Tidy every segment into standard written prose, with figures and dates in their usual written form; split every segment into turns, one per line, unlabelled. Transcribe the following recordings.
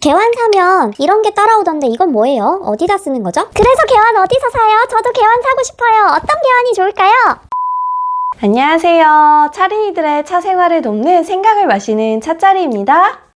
개환 사면 이런 게 따라오던데 이건 뭐예요? 어디다 쓰는 거죠? 그래서 개환 어디서 사요? 저도 개환 사고 싶어요. 어떤 개환이 좋을까요?
안녕하세요. 차린이들의 차 생활을 돕는 생각을 마시는 차짜리입니다.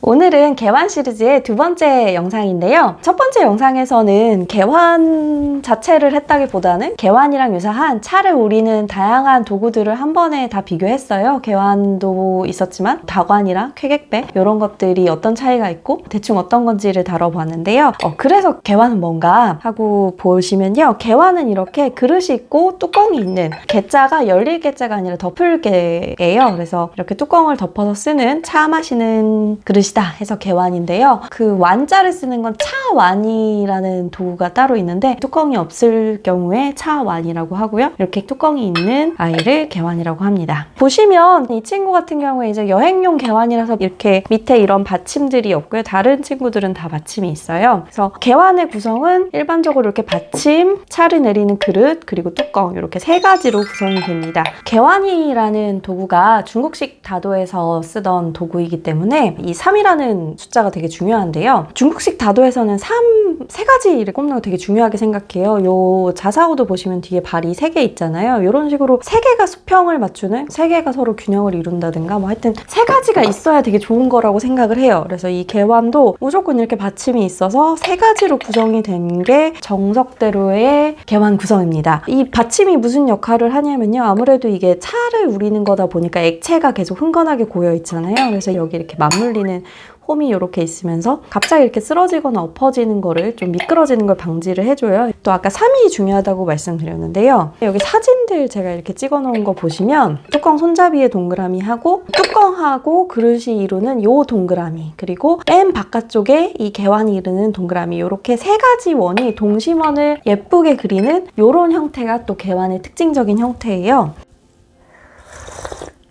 오늘은 개환 시리즈의 두 번째 영상인데요. 첫 번째 영상에서는 개환 자체를 했다기보다는 개환이랑 유사한 차를 우리는 다양한 도구들을 한 번에 다 비교했어요. 개환도 있었지만 다관이랑 쾌객배 이런 것들이 어떤 차이가 있고 대충 어떤 건지를 다뤄봤는데요. 그래서 개환은 뭔가 하고 보시면요. 개환은 이렇게 그릇이 있고 뚜껑이 있는, 개자가 열릴 개자가 아니라 덮을 개예요. 그래서 이렇게 뚜껑을 덮어서 쓰는 차 마시는 그릇이다 해서 개환인데요. 그 완자를 쓰는 건 차완이라는 도구가 따로 있는데 뚜껑이 없을 경우에 차완이라고 하고요. 이렇게 뚜껑이 있는 아이를 개환이라고 합니다. 보시면 이 친구 같은 경우에 이제 여행용 개환이라서 이렇게 밑에 이런 받침들이 없고요. 다른 친구들은 다 받침이 있어요. 그래서 개환의 구성은 일반적으로 이렇게 받침, 차를 내리는 그릇, 그리고 뚜껑 이렇게 세 가지로 구성이 됩니다. 개환이라는 도구가 중국식 다도에서 쓰던 도구이기 때문에 이 3이라는 숫자가 되게 중요한데요. 중국식 다도에서는 3, 세 가지를 꼽는 거 되게 중요하게 생각해요. 요 자사오도 보시면 뒤에 발이 3개 있잖아요. 이런 식으로 3개가 수평을 맞추는, 3개가 서로 균형을 이룬다든가 뭐 하여튼 3가지가 있어야 되게 좋은 거라고 생각을 해요. 그래서 이 개환도 무조건 이렇게 받침이 있어서 3가지로 구성이 된 게 정석대로의 개환 구성입니다. 이 받침이 무슨 역할을 하냐면요. 아무래도 이게 차를 우리는 거다 보니까 액체가 계속 흥건하게 고여 있잖아요. 그래서 여기 이렇게 맞물리는 홈이 이렇게 있으면서 갑자기 이렇게 쓰러지거나 엎어지는 거를 좀 미끄러지는 걸 방지를 해줘요. 또 아까 3이 중요하다고 말씀드렸는데요. 여기 사진들 제가 이렇게 찍어 놓은 거 보시면 뚜껑 손잡이에 동그라미 하고 뚜껑하고 그릇이 이루는 요 동그라미, 그리고 맨 바깥쪽에 이 개환이 이루는 동그라미, 이렇게 3가지 원이 동심원을 예쁘게 그리는 요런 형태가 또 개환의 특징적인 형태예요.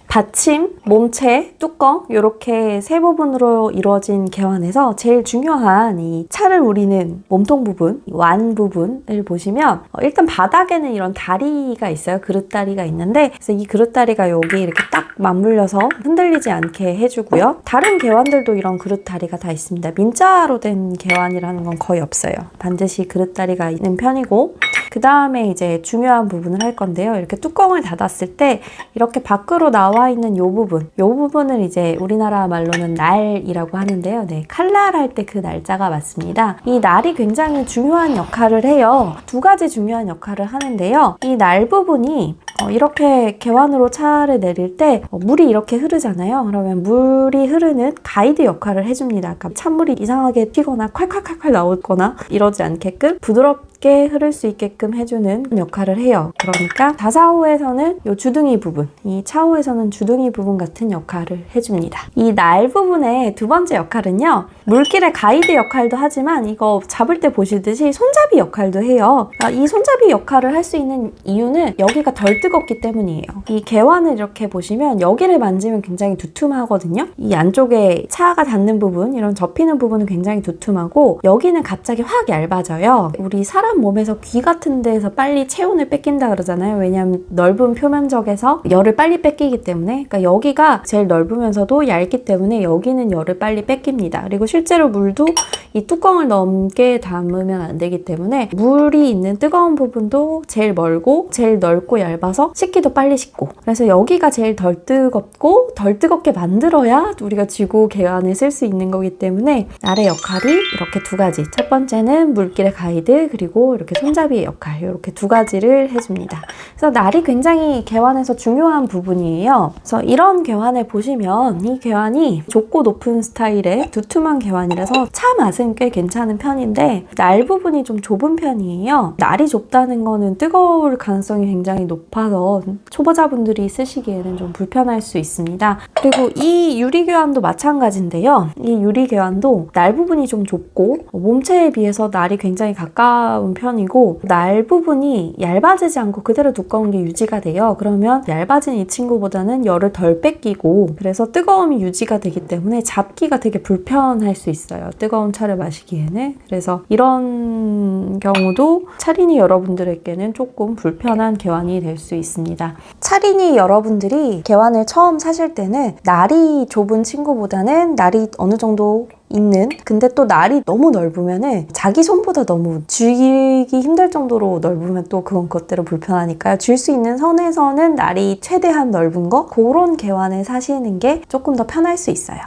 받침, 몸체, 뚜껑 이렇게 세 부분으로 이루어진 개환에서 제일 중요한 이 차를 우리는 몸통 부분, 완 부분을 보시면 일단 바닥에는 이런 다리가 있어요. 그릇다리가 있는데 그래서 이 그릇다리가 여기 이렇게 딱 맞물려서 흔들리지 않게 해주고요. 다른 개환들도 이런 그릇다리가 다 있습니다. 민자로 된 개환이라는 건 거의 없어요. 반드시 그릇다리가 있는 편이고, 그 다음에 이제 중요한 부분을 할 건데요. 이렇게 뚜껑을 닫았을 때 이렇게 밖으로 나와 있는 이 부분을 이제 우리나라 말로는 날이라고 하는데요. 네, 칼날할 때 그 날짜가 맞습니다. 이 날이 굉장히 중요한 역할을 해요. 2가지 중요한 역할을 하는데요. 이 날 부분이 이렇게 개환으로 차를 내릴 때 물이 이렇게 흐르잖아요. 그러면 물이 흐르는 가이드 역할을 해줍니다. 그러니까 찬물이 이상하게 튀거나 콸콸콸콸 나오거나 이러지 않게끔 부드럽게 흐를 수 있게끔 해주는 역할을 해요. 그러니까 다사호에서는 이 주둥이 부분, 이 차호에서는 주둥이 부분 같은 역할을 해줍니다. 이 날 부분의 두 번째 역할은요. 물길의 가이드 역할도 하지만 이거 잡을 때 보시듯이 손잡이 역할도 해요. 이 손잡이 역할을 할 수 있는 이유는 여기가 덜 뜨겁기 때문이에요. 이 개환을 이렇게 보시면 여기를 만지면 굉장히 두툼하거든요. 이 안쪽에 차가 닿는 부분, 이런 접히는 부분은 굉장히 두툼하고 여기는 갑자기 확 얇아져요. 우리 사람 몸에서 귀 같은 데에서 빨리 체온을 뺏긴다 그러잖아요. 왜냐하면 넓은 표면적에서 열을 빨리 뺏기기 때문에. 그러니까 여기가 제일 넓으면서도 얇기 때문에 여기는 열을 빨리 뺏깁니다. 그리고 실제로 물도 이 뚜껑을 넘게 담으면 안 되기 때문에 물이 있는 뜨거운 부분도 제일 멀고 제일 넓고 얇아서 식기도 빨리 식고, 그래서 여기가 제일 덜 뜨겁고 덜 뜨겁게 만들어야 우리가 지구 개환을 쓸 수 있는 거기 때문에 날의 역할이 이렇게 2가지, 첫 번째는 물길의 가이드, 그리고 이렇게 손잡이의 역할, 이렇게 2가지를 해줍니다. 그래서 날이 굉장히 개환에서 중요한 부분이에요. 그래서 이런 개환을 보시면 이 개환이 좁고 높은 스타일의 두툼한 개환이라서 차 맛은 꽤 괜찮은 편인데 날 부분이 좀 좁은 편이에요. 날이 좁다는 거는 뜨거울 가능성이 굉장히 높아서 초보자분들이 쓰시기에는 좀 불편할 수 있습니다. 그리고 이 유리교환도 마찬가지인데요. 이 유리교환도 날 부분이 좀 좁고 몸체에 비해서 날이 굉장히 가까운 부드러운 편이고 날 부분이 얇아지지 않고 그대로 두꺼운 게 유지가 돼요. 그러면 얇아진 이 친구보다는 열을 덜 뺏기고 그래서 뜨거움이 유지가 되기 때문에 잡기가 되게 불편할 수 있어요. 뜨거운 차를 마시기에는. 그래서 이런 경우도 차린이 여러분들에게는 조금 불편한 개완이 될 수 있습니다. 차린이 여러분들이 개완을 처음 사실 때는 날이 좁은 친구보다는 날이 어느 정도 있는, 근데 또 날이 너무 넓으면은 자기 손보다 너무 쥐기 힘들 정도로 넓으면 또 그건 그것대로 불편하니까요. 쥘 수 있는 선에서는 날이 최대한 넓은 거, 그런 개완을 사시는 게 조금 더 편할 수 있어요.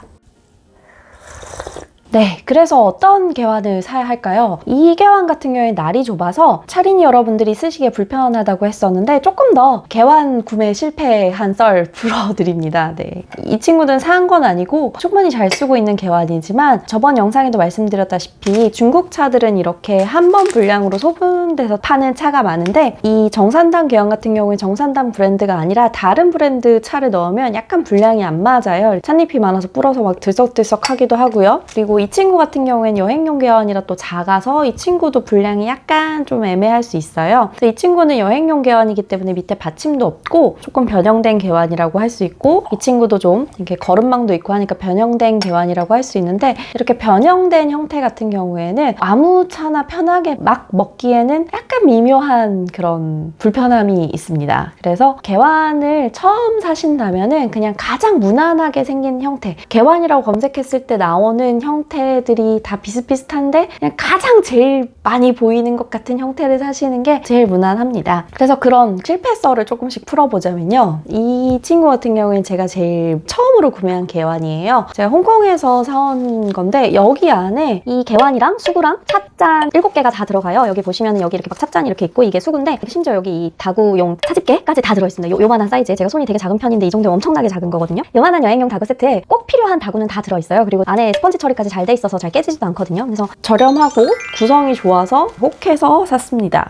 네, 그래서 어떤 개완을 사야 할까요? 이 개완 같은 경우에 날이 좁아서 차린이 여러분들이 쓰시기에 불편하다고 했었는데 조금 더 개완 구매 실패한 썰 풀어드립니다. 네, 이 친구는 사한 건 아니고 충분히 잘 쓰고 있는 개완이지만 저번 영상에도 말씀드렸다시피 중국 차들은 이렇게 한 번 분량으로 소분돼서 파는 차가 많은데 이 정산당 개완 같은 경우에 정산당 브랜드가 아니라 다른 브랜드 차를 넣으면 약간 분량이 안 맞아요. 찻잎이 많아서 불어서 막 들썩들썩 하기도 하고요. 그리고 이 친구 같은 경우에는 여행용 개완이라 또 작아서 이 친구도 분량이 약간 좀 애매할 수 있어요. 이 친구는 여행용 개완이기 때문에 밑에 받침도 없고 조금 변형된 개완이라고 할 수 있고 이 친구도 좀 이렇게 거름망도 있고 하니까 변형된 개완이라고 할 수 있는데 이렇게 변형된 형태 같은 경우에는 아무 차나 편하게 막 먹기에는 약간 미묘한 그런 불편함이 있습니다. 그래서 개완을 처음 사신다면은 그냥 가장 무난하게 생긴 형태, 개완이라고 검색했을 때 나오는 형태들이 다 비슷비슷한데 그냥 가장 제일 많이 보이는 것 같은 형태를 사시는 게 제일 무난합니다. 그래서 그런 실패 썰을 조금씩 풀어보자면요. 이 친구 같은 경우에는 제가 제일 처음으로 구매한 개완이에요. 제가 홍콩에서 사온 건데 여기 안에 이 개완이랑 수구랑 찻잔 7개가 다 들어가요. 여기 보시면 여기 이렇게 막 찻잔이 이렇게 있고 이게 수구인데 심지어 여기 이 다구용 차집게까지 다 들어있습니다. 요만한 사이즈에 제가 손이 되게 작은 편인데 이 정도면 엄청나게 작은 거거든요. 요만한 여행용 다구 세트에 꼭 필요한 다구는 다 들어있어요. 그리고 안에 스펀지 처리까지 잘 돼 있어서 잘 깨지지도 않거든요. 그래서 저렴하고 구성이 좋아서 혹해서 샀습니다.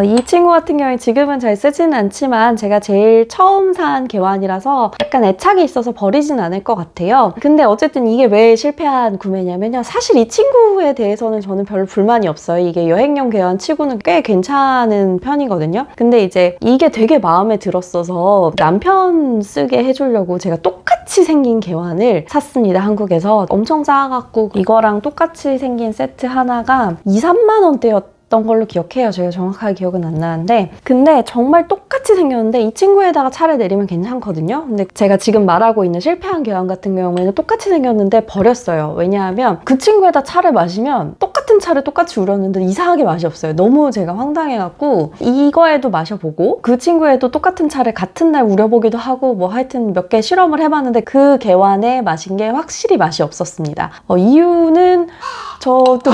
이 친구 같은 경우에 지금은 잘 쓰지는 않지만 제가 제일 처음 산 개완이라서 약간 애착이 있어서 버리진 않을 것 같아요. 근데 어쨌든 이게 왜 실패한 구매냐면요. 사실 이 친구에 대해서는 저는 별로 불만이 없어요. 이게 여행용 개완 치고는 꽤 괜찮은 편이거든요. 근데 이제 이게 되게 마음에 들었어서 남편 쓰게 해주려고 제가 똑같이 생긴 개완을 샀습니다. 한국에서 엄청 싸갖고 이거랑 똑같이 생긴 세트 하나가 2, 3만 원대였던 걸로 기억해요. 제가 정확하게 기억은 안 나는데 근데 정말 똑같이 생겼는데 이 친구에다가 차를 내리면 괜찮거든요. 근데 제가 지금 말하고 있는 실패한 개완 같은 경우에는 똑같이 생겼는데 버렸어요. 왜냐하면 그 친구에다 차를 마시면 똑같은 차를 똑같이 우렸는데 이상하게 맛이 없어요. 너무 제가 황당해갖고 이거에도 마셔보고 그 친구에도 똑같은 차를 같은 날 우려보기도 하고 뭐 하여튼 몇 개 실험을 해봤는데 그 개완에 마신 게 확실히 맛이 없었습니다. 이유는 저도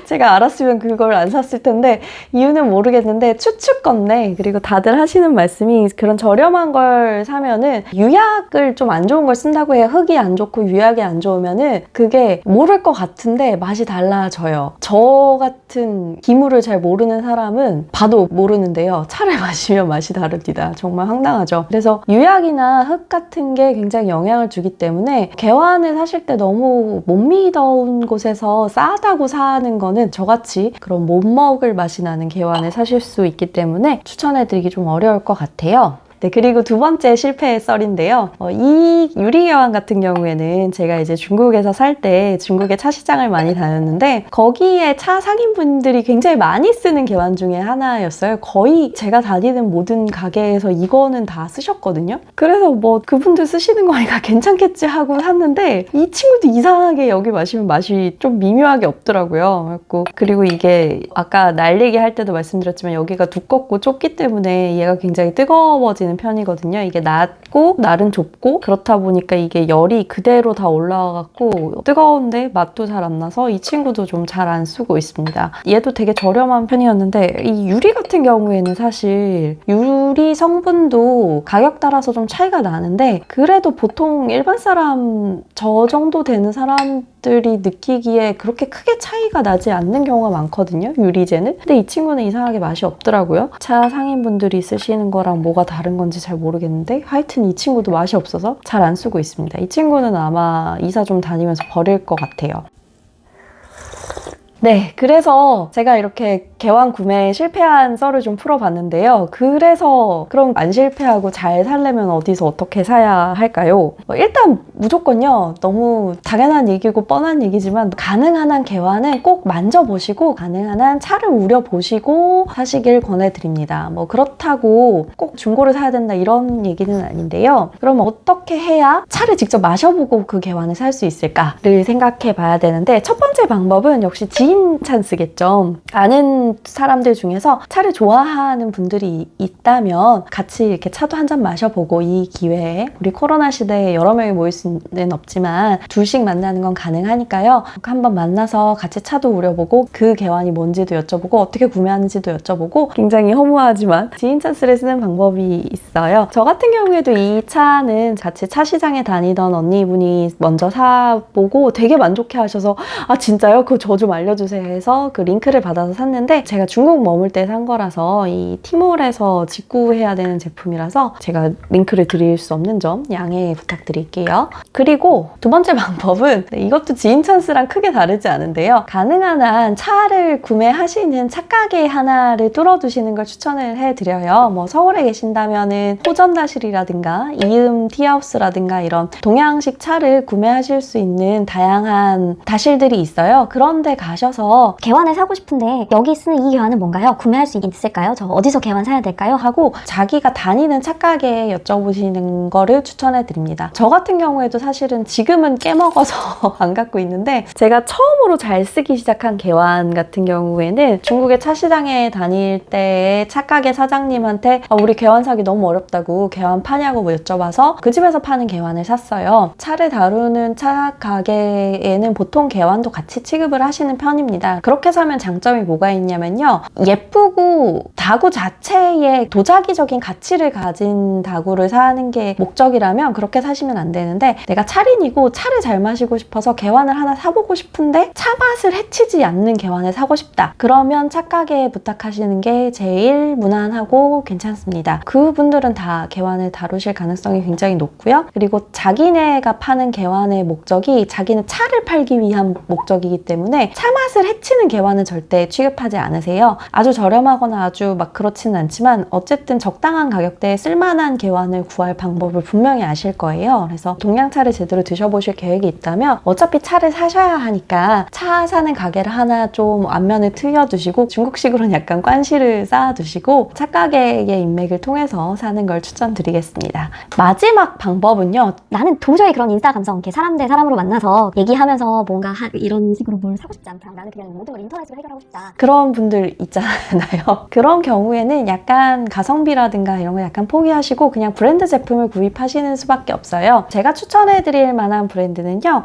제가 알았으면 그걸 안 샀을 텐데 이유는 모르겠는데 추측 건데 그리고 다들 하시는 말씀이 그런 저렴한 걸 사면은 유약을 좀 안 좋은 걸 쓴다고 해요. 흙이 안 좋고 유약이 안 좋으면은 그게 모를 것 같은데 맛이 달라져요. 저 같은 기물을 잘 모르는 사람은 봐도 모르는데요. 차를 마시면 맛이 다릅니다. 정말 황당하죠. 그래서 유약이나 흙 같은 게 굉장히 영향을 주기 때문에 개완을 사실 때 너무 못 믿어온 곳에서 싸다고 사는 거는 저같이 그런 못 먹을 맛이 나는 개완을 사실 수 있기 때문에 추천해드리기 좀 어려울 것 같아요. 네, 그리고 두 번째 실패의 썰인데요. 이 유리개완 같은 경우에는 제가 이제 중국에서 살 때 중국의 차 시장을 많이 다녔는데 거기에 차 상인분들이 굉장히 많이 쓰는 개완 중에 하나였어요. 거의 제가 다니는 모든 가게에서 이거는 다 쓰셨거든요. 그래서 뭐 그분들 쓰시는 거니까 괜찮겠지 하고 샀는데 이 친구도 이상하게 여기 마시면 맛이 좀 미묘하게 없더라고요. 그리고 이게 아까 날 얘기할 때도 말씀드렸지만 여기가 두껍고 좁기 때문에 얘가 굉장히 뜨거워지는 편이거든요. 이게 낮고 날은 좁고 그렇다 보니까 이게 열이 그대로 다 올라와갖고 뜨거운데 맛도 잘 안 나서 이 친구도 좀 잘 안 쓰고 있습니다. 얘도 되게 저렴한 편이었는데 이 유리 같은 경우에는 사실 유리 성분도 가격 따라서 좀 차이가 나는데 그래도 보통 일반 사람 저 정도 되는 사람들이 느끼기에 그렇게 크게 차이가 나지 않는 경우가 많거든요. 유리제는. 근데 이 친구는 이상하게 맛이 없더라고요. 차 상인분들이 쓰시는 거랑 뭐가 다른 건지 잘 모르겠는데 하여튼 이 친구도 맛이 없어서 잘 안 쓰고 있습니다. 이 친구는 아마 이사 좀 다니면서 버릴 것 같아요. 네, 그래서 제가 이렇게 개완 구매 실패한 썰을 좀 풀어봤는데요. 그래서 그럼 안 실패하고 잘 살려면 어디서 어떻게 사야 할까요? 일단 무조건요. 너무 당연한 얘기고 뻔한 얘기지만 가능한 한 개완은 꼭 만져보시고 가능한 한 차를 우려보시고 사시길 권해드립니다. 뭐 그렇다고 꼭 중고를 사야 된다 이런 얘기는 아닌데요. 그럼 어떻게 해야 차를 직접 마셔보고 그 개완을 살 수 있을까를 생각해 봐야 되는데 첫 번째 방법은 역시 지인 찬스겠죠. 아는 사람들 중에서 차를 좋아하는 분들이 있다면 같이 이렇게 차도 한 잔 마셔보고 이 기회에 우리 코로나 시대에 여러 명이 모일 수는 없지만 둘씩 만나는 건 가능하니까요. 한번 만나서 같이 차도 우려보고 그 개완이 뭔지도 여쭤보고 어떻게 구매하는지도 여쭤보고 굉장히 허무하지만 지인 찬스를 쓰는 방법이 있어요. 저 같은 경우에도 이 차는 같이 차 시장에 다니던 언니분이 먼저 사보고 되게 만족해 하셔서 아 진짜요? 그거 저 좀 알려주세요 해서 그 링크를 받아서 샀는데 제가 중국 머물 때 산 거라서 이 티몰에서 직구해야 되는 제품이라서 제가 링크를 드릴 수 없는 점 양해 부탁드릴게요. 그리고 두 번째 방법은 이것도 지인 찬스랑 크게 다르지 않은데요. 가능한 한 차를 구매하시는 차가게 하나를 뚫어두시는 걸 추천을 해드려요. 뭐 서울에 계신다면은 호전다실이라든가 이음 티하우스라든가 이런 동양식 차를 구매하실 수 있는 다양한 다실들이 있어요. 그런데 가셔서
개완을 사고 싶은데 여기 쓰는 이 개완은 뭔가요? 구매할 수 있을까요? 저 어디서 개완 사야 될까요?
하고 자기가 다니는 착각에 여쭤보시는 거를 추천해 드립니다. 저 같은 경우에도 사실은 지금은 깨먹어서 안 갖고 있는데 제가 처음으로 잘 쓰기 시작한 개완 같은 경우에는 중국의 차 시장에 다닐 때 착각의 사장님한테 우리 개완 사기 너무 어렵다고 개완 파냐고 뭐 여쭤봐서 그 집에서 파는 개완을 샀어요. 차를 다루는 차 가게에는 보통 개완도 같이 취급을 하시는 편입니다. 그렇게 사면 장점이 뭐가 있냐면요. 예쁘고 다구 자체에 도자기적인 가치를 가진 다구를 사는 게 목적이라면 그렇게 사시면 안 되는데 내가 차린이고 차를 잘 마시고 싶어서 개완을 하나 사보고 싶은데 차 맛을 해치지 않는 개완을 사고 싶다. 그러면 착가게에 부탁하시는 게 제일 무난하고 괜찮습니다. 그분들은 다 개완을 다루실 가능성이 굉장히 높고요. 그리고 자기네가 파는 개완의 목적이 자기는 차를 팔기 위한 목적이기 때문에 차 맛을 해치는 개완은 절대 취급하지 않으세요. 아주 저렴하거나 아주 막 그렇지는 않지만 어쨌든 적당한 가격대에 쓸만한 개완을 구할 방법을 분명히 아실 거예요. 그래서 동양차를 제대로 드셔보실 계획이 있다면 어차피 차를 사셔야 하니까 차 사는 가게를 하나 좀 앞면에 트여두시고 중국식으로는 약간 관시를 쌓아두시고 차가게의 인맥을 통해서 사는 걸 추천드리겠습니다. 마지막 방법은요.
나는 도저히 그런 인싸 감성, 이렇게 사람 대 사람으로 만나서 얘기하면서 뭔가 이런 식으로 뭘 사고 싶지 않다. 나는 그냥 모든 걸 인터넷으로 해결하고 싶다.
그런 분들 있잖아요. 그런 경우에는 약간 가성비라든가 이런 거 약간 포기하시고 그냥 브랜드 제품을 구입하시는 수밖에 없어요. 제가 추천해드릴 만한 브랜드는요.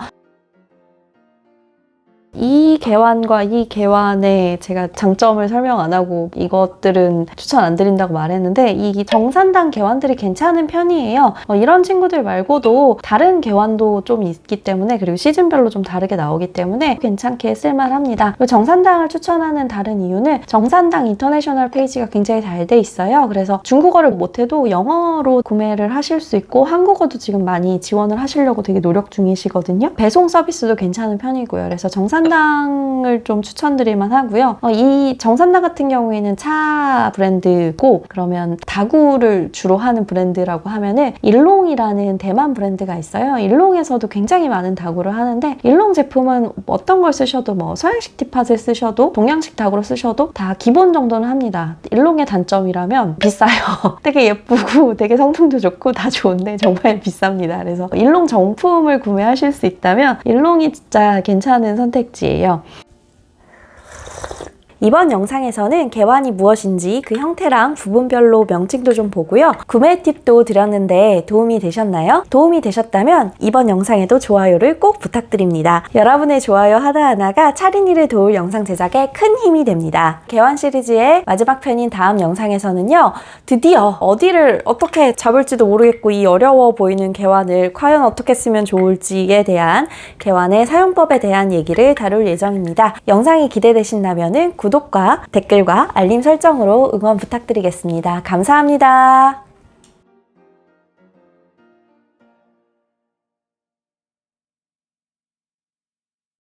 이 개완과 이 개완의 제가 장점을 설명 안 하고 이것들은 추천 안 드린다고 말했는데 이 정산당 개완들이 괜찮은 편이에요. 이런 친구들 말고도 다른 개완도 좀 있기 때문에 그리고 시즌별로 좀 다르게 나오기 때문에 괜찮게 쓸만합니다. 그리고 정산당을 추천하는 다른 이유는 정산당 인터내셔널 페이지가 굉장히 잘 돼 있어요. 그래서 중국어를 못해도 영어로 구매를 하실 수 있고 한국어도 지금 많이 지원을 하시려고 되게 노력 중이시거든요. 배송 서비스도 괜찮은 편이고요. 그래서 정산당을 좀 추천드릴만 하고요. 이 정산당 같은 경우에는 차 브랜드고 그러면 다구를 주로 하는 브랜드라고 하면은 일롱이라는 대만 브랜드가 있어요. 일롱에서도 굉장히 많은 다구를 하는데 일롱 제품은 어떤 걸 쓰셔도 뭐 서양식 티팟을 쓰셔도 동양식 다구를 쓰셔도 다 기본 정도는 합니다. 일롱의 단점이라면 비싸요. 되게 예쁘고 되게 성능도 좋고 다 좋은데 정말 비쌉니다. 그래서 일롱 정품을 구매하실 수 있다면 일롱이 진짜 괜찮은 선택지예요. 이번 영상에서는 개완이 무엇인지 그 형태랑 부분별로 명칭도 좀 보고요. 구매 팁도 드렸는데 도움이 되셨나요? 도움이 되셨다면 이번 영상에도 좋아요를 꼭 부탁드립니다. 여러분의 좋아요 하나하나가 차린이를 도울 영상 제작에 큰 힘이 됩니다. 개완 시리즈의 마지막 편인 다음 영상에서는요. 드디어 어디를 어떻게 잡을지도 모르겠고 이 어려워 보이는 개완을 과연 어떻게 쓰면 좋을지에 대한 개완의 사용법에 대한 얘기를 다룰 예정입니다. 영상이 기대되신다면 구독과 댓글과 알림 설정으로 응원 부탁드리겠습니다. 감사합니다.